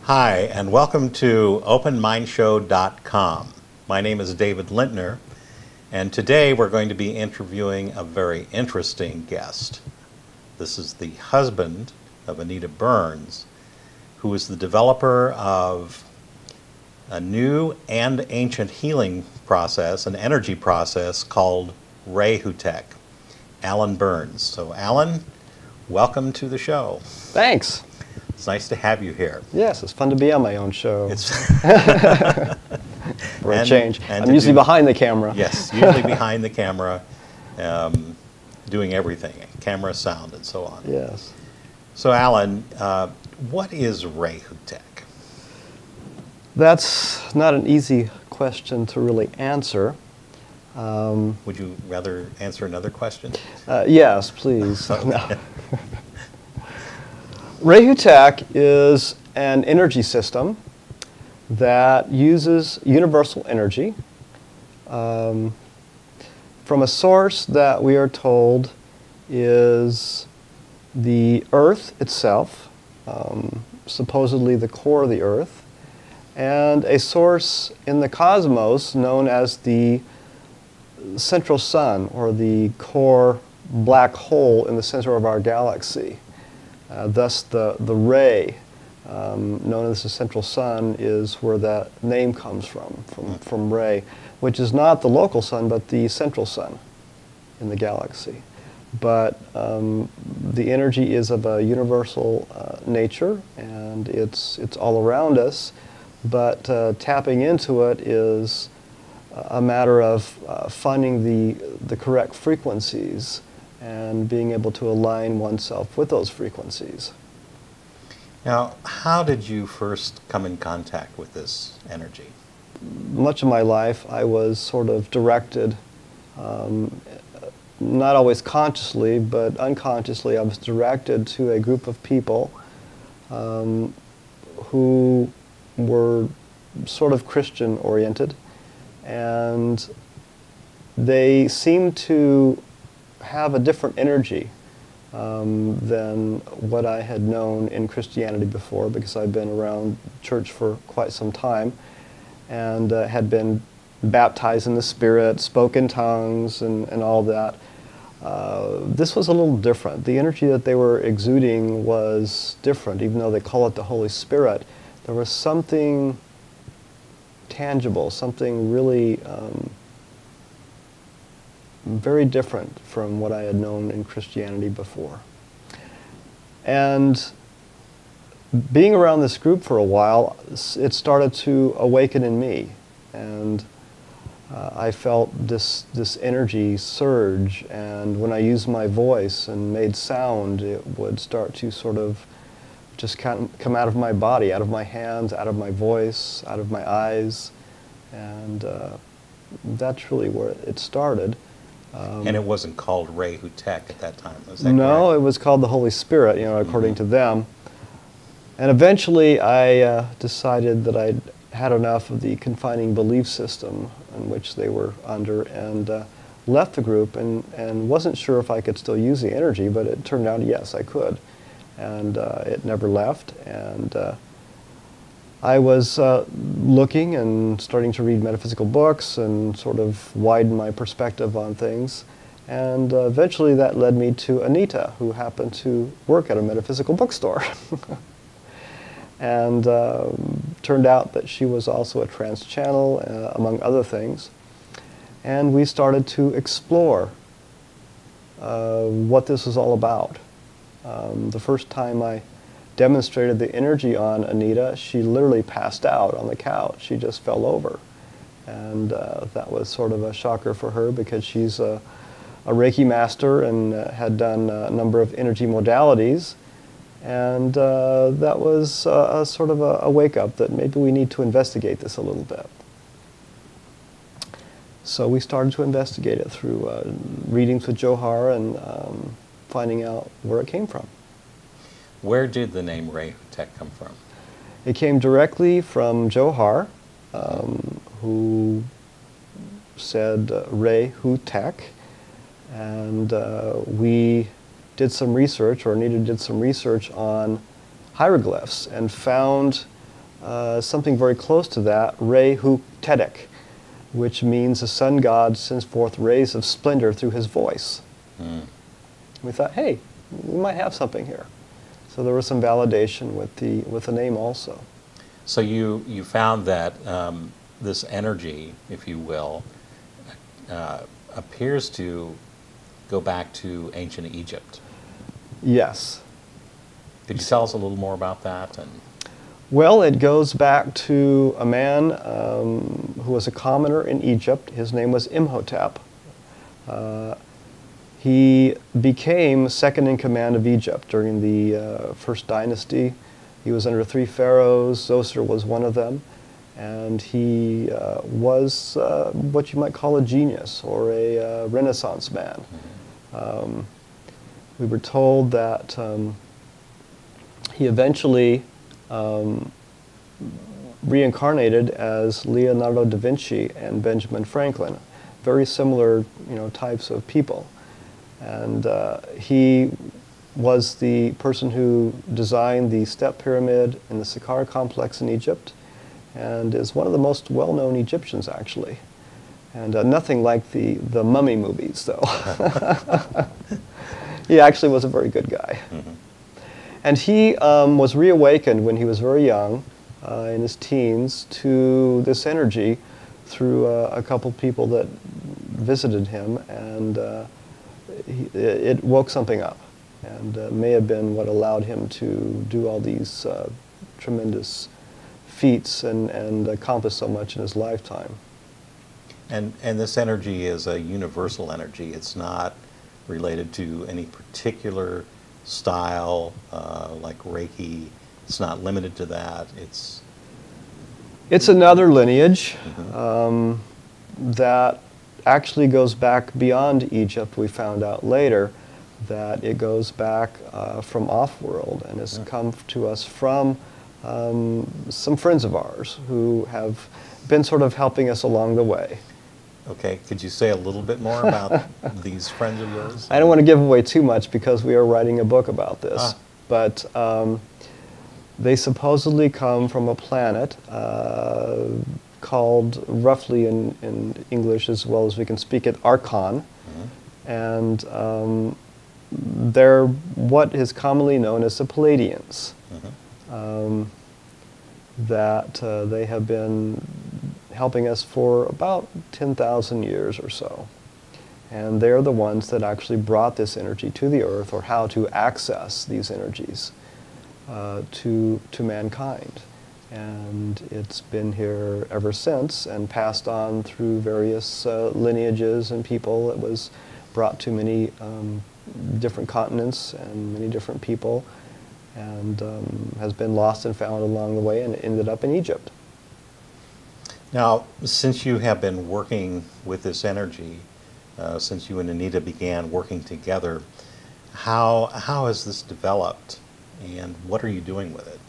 Hi, and welcome to OpenMindShow.com. My name is David Lintner, and today we're going to be interviewing a very interesting guest. This is the husband of Anita Burns, who is the developer of a new and ancient healing process, an energy process called Re Hu Tek, Alan Burns. So Alan, welcome to the show. Thanks. It's nice to have you here. Yes, it's fun to be on my own show. It's For a change. I'm usually behind the camera. Yes, usually behind the camera, doing everything, camera, sound, and so on. Yes. So Alan, what is Re Hu Tek? That's not an easy question to really answer. Would you rather answer another question? Yes, please. Okay. No. Re Hu Tek is an energy system that uses universal energy from a source that we are told is the Earth itself, supposedly the core of the Earth, and a source in the cosmos known as the central sun, or the core black hole in the center of our galaxy. Thus the ray, known as the central sun, is where that name comes from Ray, which is not the local sun, but the central sun in the galaxy. But the energy is of a universal nature, and it's all around us, but tapping into it is a matter of finding the correct frequencies and being able to align oneself with those frequencies. Now, how did you first come in contact with this energy? Much of my life I was sort of directed, not always consciously, but unconsciously I was directed to a group of people who were sort of Christian oriented, and they seemed to have a different energy than what I had known in Christianity before, because I'd been around church for quite some time and had been baptized in the Spirit, spoke in tongues, and all that. This was a little different. The energy that they were exuding was different, even though they call it the Holy Spirit. There was something tangible, something really very different from what I had known in Christianity before. And being around this group for a while, it started to awaken in me, and I felt this energy surge, and when I used my voice and made sound, it would start to sort of just come out of my body, out of my hands, out of my voice, out of my eyes, and that's really where it started. And it wasn't called Re Hu Tek at that time, was that No, correct? it was called the Holy Spirit, according to them. And eventually I decided that I'd had enough of the confining belief system in which they were under, and left the group, and wasn't sure if I could still use the energy, but it turned out yes, I could. And it never left, and I was looking and starting to read metaphysical books and sort of widen my perspective on things. And eventually that led me to Anita, who happened to work at a metaphysical bookstore. And turned out that she was also a trance channel, among other things. And we started to explore what this was all about. The first time I demonstrated the energy on Anita, she literally passed out on the couch. She just fell over. And that was sort of a shocker for her, because she's a Reiki master and had done a number of energy modalities. And that was a sort of a wake-up that maybe we need to investigate this a little bit. So we started to investigate it through readings with Johar and finding out where it came from. Where did the name Re Hu Tek come from? It came directly from Johar, who said Re Hu Tek, and we did some research, or Anita did some research on hieroglyphs, and found something very close to that, Re Hu Tek, which means the sun god sends forth rays of splendor through his voice. We thought, hey, we might have something here. So there was some validation with the name also. So you found that this energy, if you will, appears to go back to ancient Egypt. Yes. Could you tell us a little more about that? Well, it goes back to a man who was a commoner in Egypt. His name was Imhotep. He became second in command of Egypt during the first dynasty. He was under 3 pharaohs. Zoser was one of them. And he was what you might call a genius or a Renaissance man. We were told that he eventually reincarnated as Leonardo da Vinci and Benjamin Franklin, very similar, types of people. And he was the person who designed the Step Pyramid in the Saqqara complex in Egypt, and is one of the most well-known Egyptians, actually. And nothing like the mummy movies, though. He actually was a very good guy. And he was reawakened when he was very young, in his teens, to this energy through a couple people that visited him, and it woke something up, and may have been what allowed him to do all these tremendous feats and accomplish so much in his lifetime. And this energy is a universal energy. It's not related to any particular style, like Reiki. It's not limited to that. It's another lineage that actually goes back beyond Egypt. We found out later that it goes back from off-world and has come to us from some friends of ours who have been sort of helping us along the way. Okay, could you say a little bit more about these friends of yours? I don't want to give away too much because we are writing a book about this, but they supposedly come from a planet called, roughly in English as well as we can speak it, Archon, and they're what is commonly known as the Palladians. That they have been helping us for about 10,000 years or so. And they're the ones that actually brought this energy to the earth, or how to access these energies to mankind. And it's been here ever since and passed on through various lineages and people. It was brought to many different continents and many different people, and has been lost and found along the way, and it ended up in Egypt. Now, since you have been working with this energy, since you and Anita began working together, how has this developed, and what are you doing with it?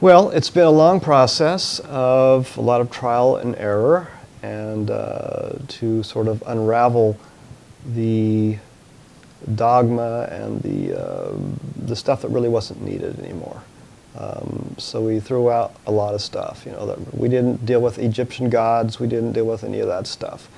Well, it's been a long process of a lot of trial and error, and to sort of unravel the dogma and the stuff that really wasn't needed anymore. So we threw out a lot of stuff. That we didn't deal with Egyptian gods. We didn't deal with any of that stuff.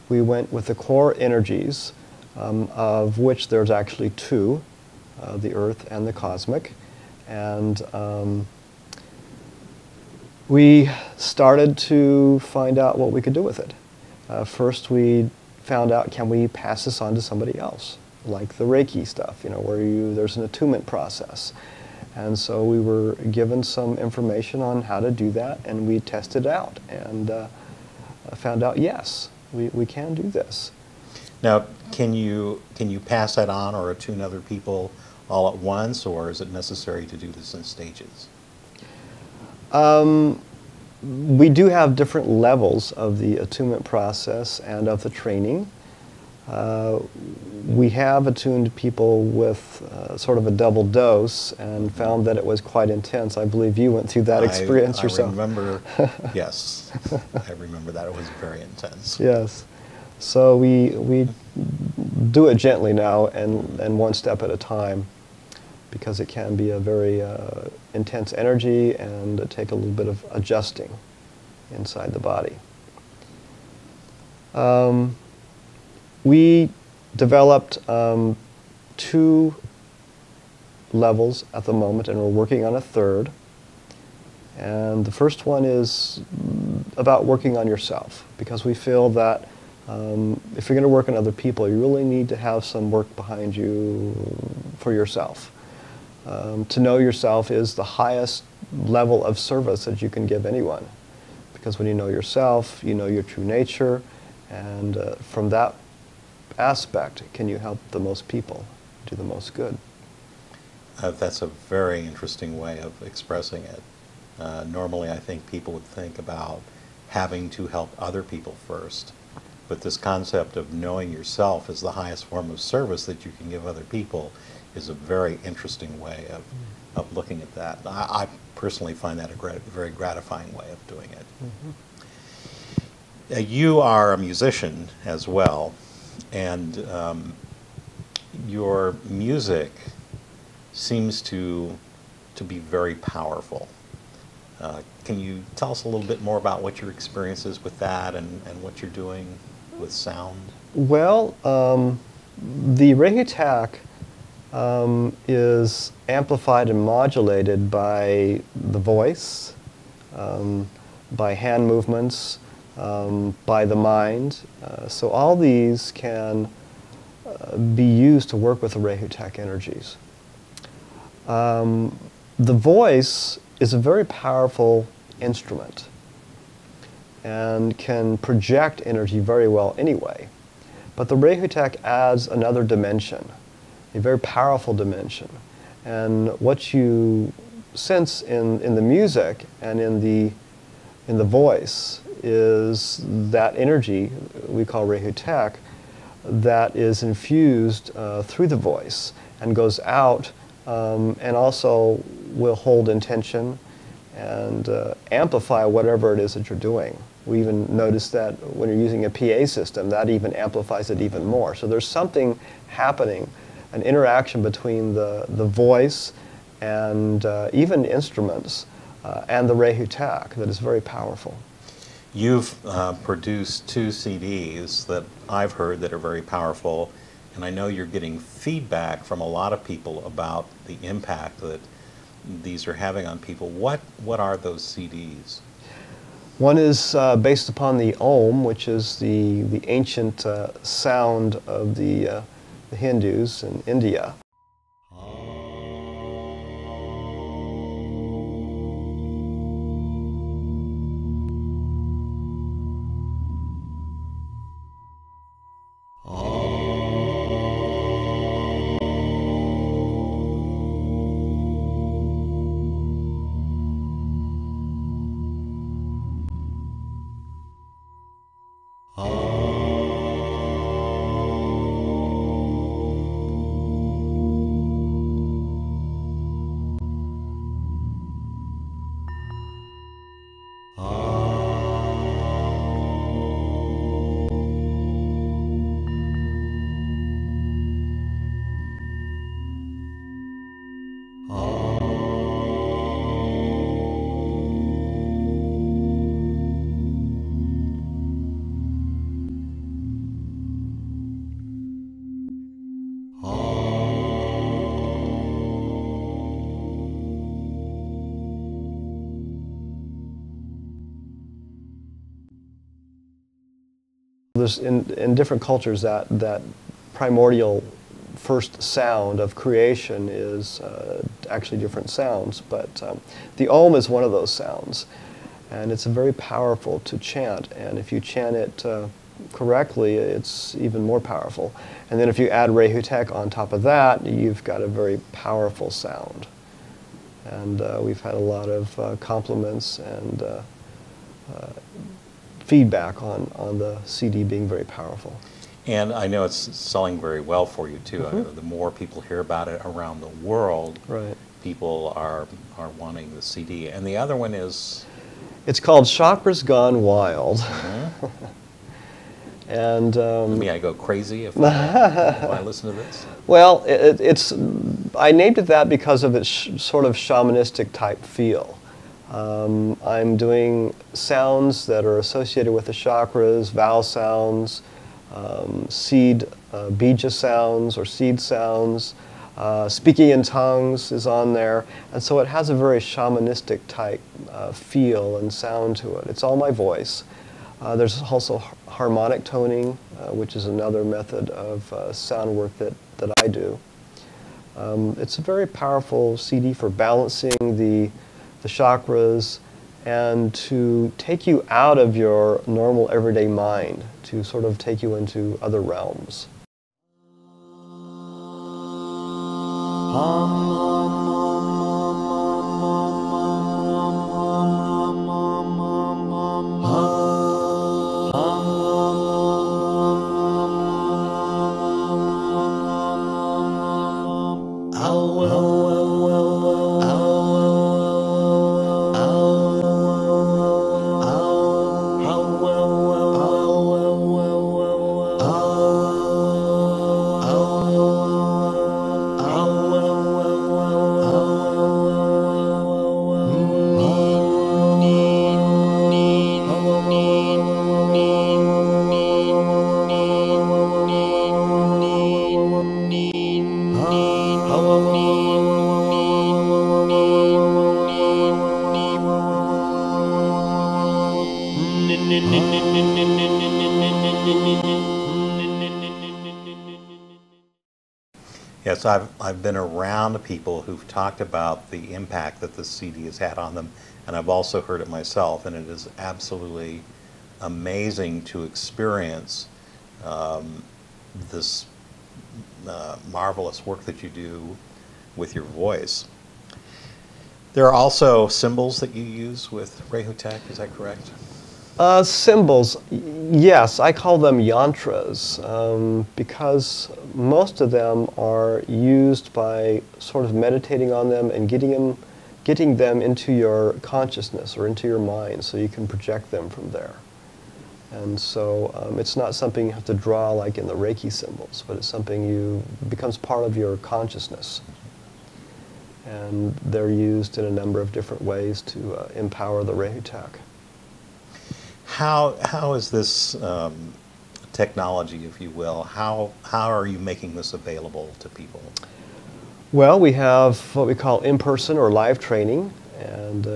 We went with the core energies, of which there's actually 2, the earth and the cosmic, and we started to find out what we could do with it. First, we found out, can we pass this on to somebody else, like the Reiki stuff, where there's an attunement process. And so we were given some information on how to do that, and we tested it out and found out, yes, we can do this. Now, can you pass that on or attune other people all at once, or is it necessary to do this in stages? We do have different levels of the attunement process and of the training. We have attuned people with sort of a double dose and found that it was quite intense. I believe you went through that experience yourself. I remember, yes, I remember that. It was very intense. Yes. So we do it gently now and one step at a time, because it can be a very intense energy and take a little bit of adjusting inside the body. We developed 2 levels at the moment, and we're working on a 3rd. And the first one is about working on yourself, because we feel that if you're going to work on other people, you really need to have some work behind you for yourself. To know yourself is the highest level of service that you can give anyone, because when you know yourself, you know your true nature, and from that aspect can you help the most people do the most good. That's a very interesting way of expressing it. Normally I think people would think about having to help other people first, but this concept of knowing yourself as the highest form of service that you can give other people is a very interesting way of looking at that. I personally find that a very gratifying way of doing it. Mm-hmm. You are a musician as well, and your music seems to be very powerful. Can you tell us a little bit more about what your experience is with that and what you're doing with sound? Well, the Re Hu Tek is amplified and modulated by the voice, by hand movements, by the mind. So all these can be used to work with the Re Hu Tek energies. The voice is a very powerful instrument and can project energy very well anyway. But the Re Hu Tek adds another dimension, a very powerful dimension. And what you sense in the music and in the voice is that energy we call Re Hu Tek that is infused through the voice and goes out and also will hold intention and amplify whatever it is that you're doing. We even notice that when you're using a PA system, that even amplifies it even more. So there's something happening, an interaction between the voice and even instruments and the Re Hu Tek that is very powerful. You've produced 2 CDs that I've heard that are very powerful, and I know you're getting feedback from a lot of people about the impact that these are having on people. What are those CDs? One is based upon the Om, which is the ancient sound of the Hindus in India. There's in different cultures that primordial first sound of creation is actually different sounds, but the Om is one of those sounds, and it's very powerful to chant, and if you chant it correctly, it's even more powerful. And then if you add Re Hu Tek on top of that, you've got a very powerful sound. And we've had a lot of compliments and feedback on the CD being very powerful. And I know it's selling very well for you too. Mm-hmm. The more people hear about it around the world, Right. people are wanting the CD. And the other one is? It's called Chakras Gone Wild. Mm-hmm. And I go crazy if I listen to this? well, I named it that because of its sort of shamanistic type feel. I'm doing sounds that are associated with the chakras, vowel sounds, seed, bija sounds or seed sounds. Speaking in tongues is on there, and so it has a very shamanistic type feel and sound to it. It's all my voice. There's also harmonic toning, which is another method of sound work that I do. It's a very powerful CD for balancing the chakras and to take you out of your normal everyday mind, to sort of take you into other realms. Yes, I've been around people who've talked about the impact that this CD has had on them, and I've also heard it myself, and it is absolutely amazing to experience this marvelous work that you do with your voice. There are also symbols that you use with Re Hu Tek, is that correct? Symbols, yes, I call them yantras because most of them are used by sort of meditating on them and getting them into your consciousness or into your mind so you can project them from there. And so it's not something you have to draw like in the Reiki symbols, but it's something becomes part of your consciousness. And they're used in a number of different ways to empower the Re Hu Tek. How is this technology, if you will, how are you making this available to people? Well, we have what we call in-person or live training, and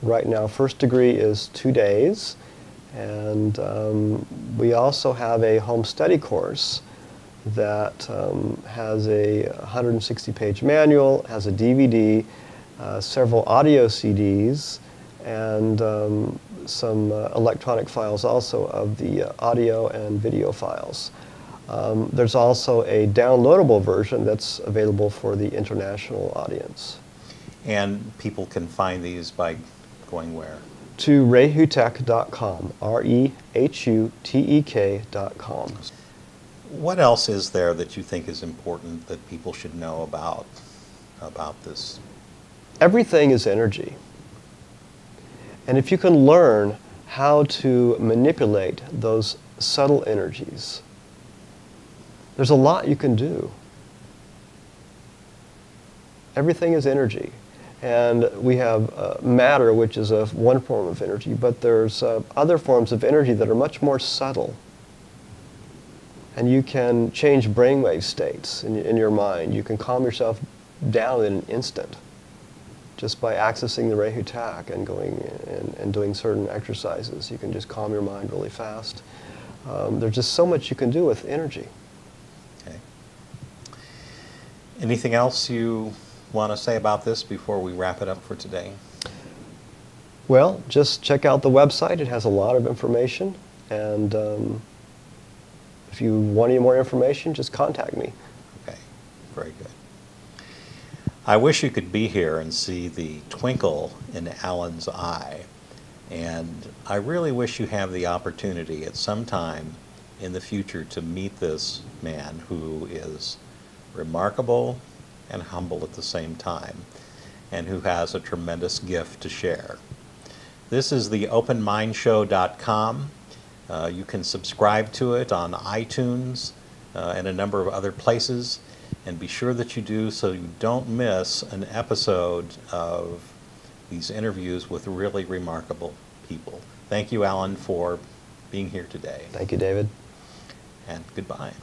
right now first degree is 2 days, and we also have a home study course that has a 160-page manual, has a DVD, several audio CDs, and some electronic files also of the audio and video files. There's also a downloadable version that's available for the international audience. And people can find these by going where? To rehutek.com, REHUTEK.com. What else is there that you think is important that people should know about this? Everything is energy. And if you can learn how to manipulate those subtle energies, there's a lot you can do. Everything is energy. And we have matter, which is one form of energy, but there's other forms of energy that are much more subtle. And you can change brainwave states in your mind. You can calm yourself down in an instant just by accessing the Re Hu Tek and going and doing certain exercises. You can just calm your mind really fast. There's just so much you can do with energy. Okay. Anything else you want to say about this before we wrap it up for today? Well, just check out the website. It has a lot of information. And if you want any more information, just contact me. Okay, very good. I wish you could be here and see the twinkle in Alan's eye. And I really wish you have the opportunity at some time in the future to meet this man who is remarkable and humble at the same time, and who has a tremendous gift to share. This is the openmindshow.com. You can subscribe to it on iTunes and a number of other places, and be sure that you do so you don't miss an episode of these interviews with really remarkable people. Thank you, Alan, for being here today. Thank you, David. And goodbye.